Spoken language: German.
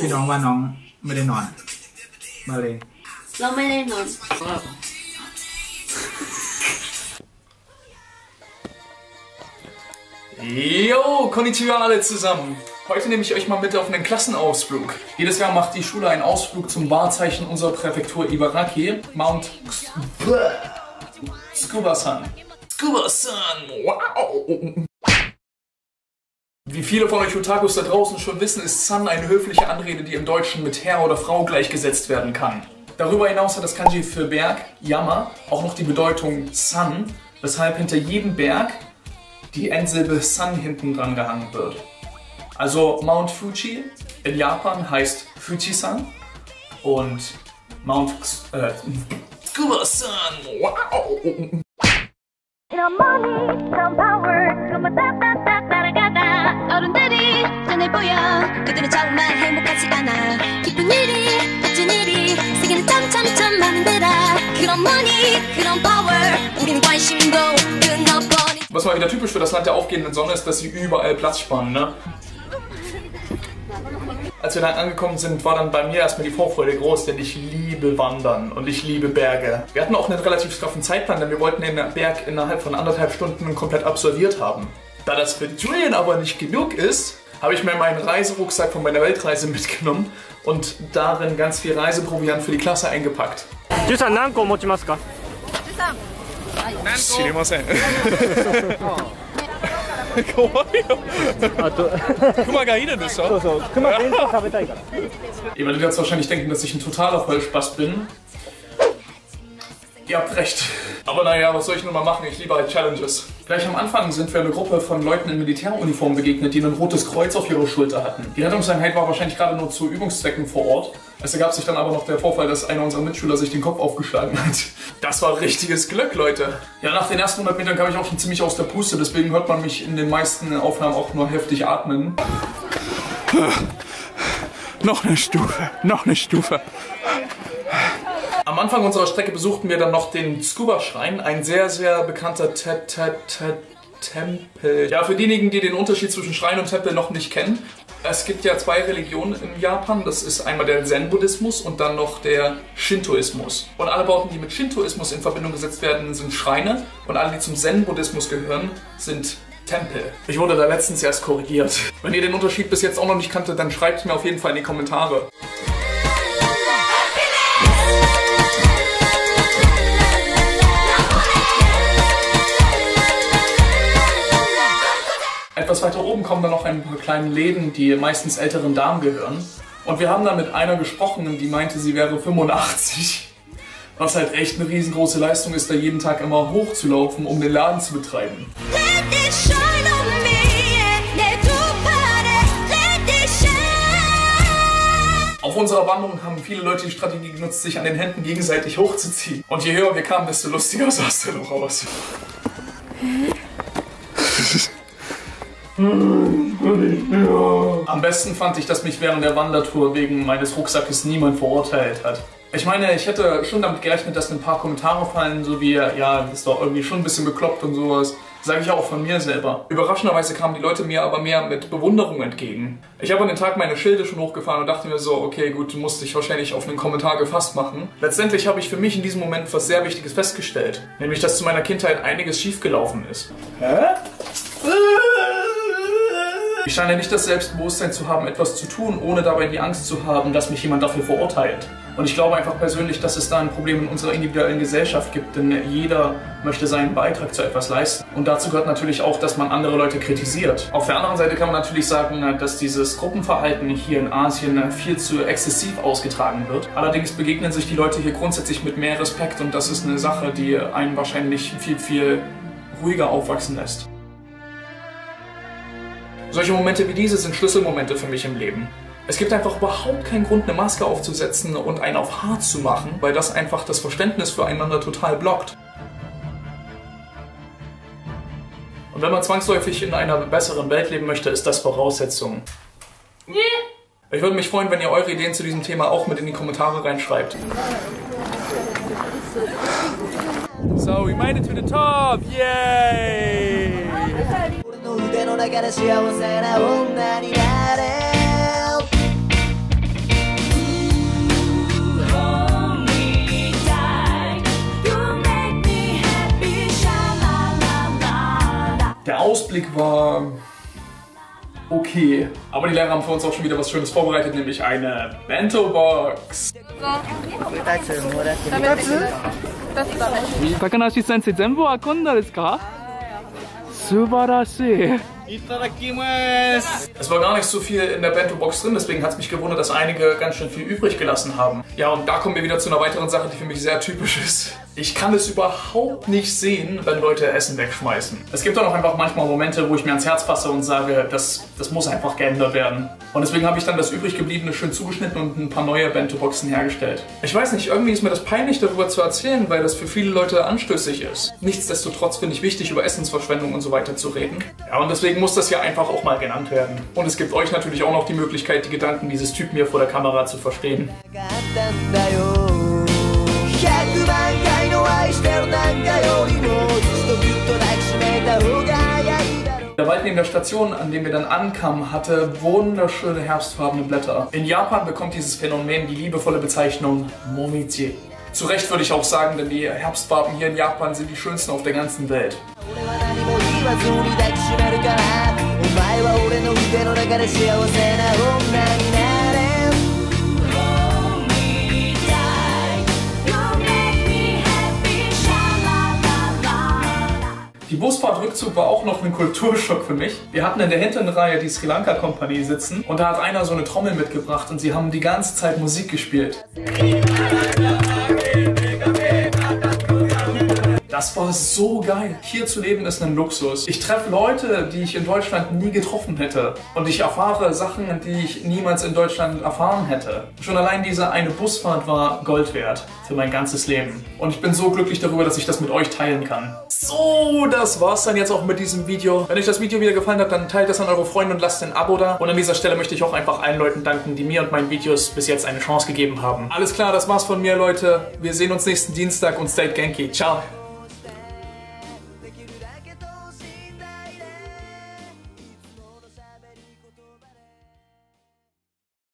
พี่น้องว่าน้องไม่ได้นอนมาเลยเราไม่ได้นอน Jo, konnichiwa alle zusammen. Heute nehme ich euch mal mit auf einen Klassenausflug. Jedes Jahr macht die Schule einen Ausflug zum Wahrzeichen unserer Präfektur Ibaraki, Mount Tsukuba-san. Tsukuba-san, wow! Wie viele von euch Otakus da draußen schon wissen, ist San eine höfliche Anrede, die im Deutschen mit Herr oder Frau gleichgesetzt werden kann. Darüber hinaus hat das Kanji für Berg, Yama, auch noch die Bedeutung San, weshalb hinter jedem Berg die Endsilbe San hinten dran gehangen wird. Also Mount Fuji in Japan heißt Fuji-san und Mount Tsukuba-san, wow! Was mal wieder typisch für das Land der aufgehenden Sonne ist, dass sie überall Platz sparen, ne? Als wir dann angekommen sind, war dann bei mir erstmal die Vorfreude groß, denn ich liebe Wandern und ich liebe Berge. Wir hatten auch einen relativ straffen Zeitplan, denn wir wollten den Berg innerhalb von 1,5 Stunden komplett absolviert haben. Da das für Julian aber nicht genug ist, habe ich mir meinen Reiserucksack von meiner Weltreise mitgenommen und darin ganz viel Reiseproviant für die Klasse eingepackt. Julian, 何個持ちますか? 知りません。怖いよ。熊がいるでしょ? そうそう、熊弁当食べたいから。Ihr werdet jetzt wahrscheinlich denken, dass ich ein totaler Vollspaß bin. Ihr habt recht. Aber naja, was soll ich nun mal machen? Ich liebe halt Challenges. Gleich am Anfang sind wir eine Gruppe von Leuten in Militäruniform begegnet, die ein rotes Kreuz auf ihrer Schulter hatten. Die Rettungseinheit war wahrscheinlich gerade nur zu Übungszwecken vor Ort. Es ergab sich dann aber noch der Vorfall, dass einer unserer Mitschüler sich den Kopf aufgeschlagen hat. Das war richtiges Glück, Leute. Ja, nach den ersten 100 Metern kam ich auch schon ziemlich aus der Puste, deswegen hört man mich in den meisten Aufnahmen auch nur heftig atmen. Noch eine Stufe, noch eine Stufe. Am Anfang unserer Strecke besuchten wir dann noch den Tsukuba-Schrein, ein sehr, sehr bekannter Tempel. Ja, für diejenigen, die den Unterschied zwischen Schrein und Tempel noch nicht kennen, es gibt ja zwei Religionen in Japan, das ist einmal der Zen-Buddhismus und dann noch der Shintoismus. Und alle Bauten, die mit Shintoismus in Verbindung gesetzt werden, sind Schreine und alle, die zum Zen-Buddhismus gehören, sind Tempel. Ich wurde da letztens erst korrigiert. Wenn ihr den Unterschied bis jetzt auch noch nicht kanntet, dann schreibt es mir auf jeden Fall in die Kommentare. Etwas weiter oben kommen dann noch ein paar kleine Läden, die meistens älteren Damen gehören. Und wir haben dann mit einer gesprochen, die meinte, sie wäre 85. Was halt echt eine riesengroße Leistung ist, da jeden Tag immer hochzulaufen, um den Laden zu betreiben. Auf unserer Wanderung haben viele Leute die Strategie genutzt, sich an den Händen gegenseitig hochzuziehen. Und je höher wir kamen, desto lustiger sah es dann noch aus. Am besten fand ich, dass mich während der Wandertour wegen meines Rucksackes niemand verurteilt hat. Ich meine, ich hätte schon damit gerechnet, dass ein paar Kommentare fallen, so wie, ja, das ist doch irgendwie schon ein bisschen bekloppt und sowas. Sage ich auch von mir selber. Überraschenderweise kamen die Leute mir aber mehr mit Bewunderung entgegen. Ich habe an den Tag meine Schilde schon hochgefahren und dachte mir so, okay, gut, du musst dich wahrscheinlich auf einen Kommentar gefasst machen. Letztendlich habe ich für mich in diesem Moment was sehr Wichtiges festgestellt. Nämlich, dass zu meiner Kindheit einiges schiefgelaufen ist. Hä? Ich scheine nicht das Selbstbewusstsein zu haben, etwas zu tun, ohne dabei die Angst zu haben, dass mich jemand dafür verurteilt. Und ich glaube einfach persönlich, dass es da ein Problem in unserer individuellen Gesellschaft gibt, denn jeder möchte seinen Beitrag zu etwas leisten. Und dazu gehört natürlich auch, dass man andere Leute kritisiert. Auf der anderen Seite kann man natürlich sagen, dass dieses Gruppenverhalten hier in Asien viel zu exzessiv ausgetragen wird. Allerdings begegnen sich die Leute hier grundsätzlich mit mehr Respekt und das ist eine Sache, die einen wahrscheinlich viel, viel ruhiger aufwachsen lässt. Solche Momente wie diese sind Schlüsselmomente für mich im Leben. Es gibt einfach überhaupt keinen Grund, eine Maske aufzusetzen und einen auf hart zu machen, weil das einfach das Verständnis füreinander total blockt. Und wenn man zwangsläufig in einer besseren Welt leben möchte, ist das Voraussetzung. Ich würde mich freuen, wenn ihr eure Ideen zu diesem Thema auch mit in die Kommentare reinschreibt. So, we made it to the top! Yay! の腕の中で幸せな女になれ war okay. Aber die Lehrer haben für uns auch schon wieder was Schönes vorbereitet, nämlich eine Bento-Box. Takanashi Sensei, zenbu wa konda desu ka? Subarashi. Es war gar nicht so viel in der Bento-Box drin, deswegen hat es mich gewundert, dass einige ganz schön viel übrig gelassen haben. Ja, und da kommen wir wieder zu einer weiteren Sache, die für mich sehr typisch ist. Ich kann es überhaupt nicht sehen, wenn Leute Essen wegschmeißen. Es gibt auch noch einfach manchmal Momente, wo ich mir ans Herz fasse und sage, das muss einfach geändert werden. Und deswegen habe ich dann das übrig gebliebene schön zugeschnitten und ein paar neue Bento-Boxen hergestellt. Ich weiß nicht, irgendwie ist mir das peinlich, darüber zu erzählen, weil das für viele Leute anstößig ist. Nichtsdestotrotz finde ich wichtig, über Essensverschwendung und so weiter zu reden. Ja, und deswegen muss das ja einfach auch mal genannt werden. Und es gibt euch natürlich auch noch die Möglichkeit, die Gedanken dieses Typen hier vor der Kamera zu verstehen. Der Wald neben der Station, an dem wir dann ankamen, hatte wunderschöne herbstfarbene Blätter. In Japan bekommt dieses Phänomen die liebevolle Bezeichnung Momichi. Zu Recht würde ich auch sagen, denn die Herbstfarben hier in Japan sind die schönsten auf der ganzen Welt. Die Busfahrt-Rückzug war auch noch ein Kulturschock für mich. Wir hatten in der hinteren Reihe die Sri Lanka Kompanie sitzen und da hat einer so eine Trommel mitgebracht und sie haben die ganze Zeit Musik gespielt. Das war so geil. Hier zu leben ist ein Luxus. Ich treffe Leute, die ich in Deutschland nie getroffen hätte. Und ich erfahre Sachen, die ich niemals in Deutschland erfahren hätte. Schon allein diese eine Busfahrt war Gold wert für mein ganzes Leben. Und ich bin so glücklich darüber, dass ich das mit euch teilen kann. So, das war's dann jetzt auch mit diesem Video. Wenn euch das Video wieder gefallen hat, dann teilt das an eure Freunde und lasst ein Abo da. Und an dieser Stelle möchte ich auch einfach allen Leuten danken, die mir und meinen Videos bis jetzt eine Chance gegeben haben. Alles klar, das war's von mir, Leute. Wir sehen uns nächsten Dienstag und stay Genki. Ciao.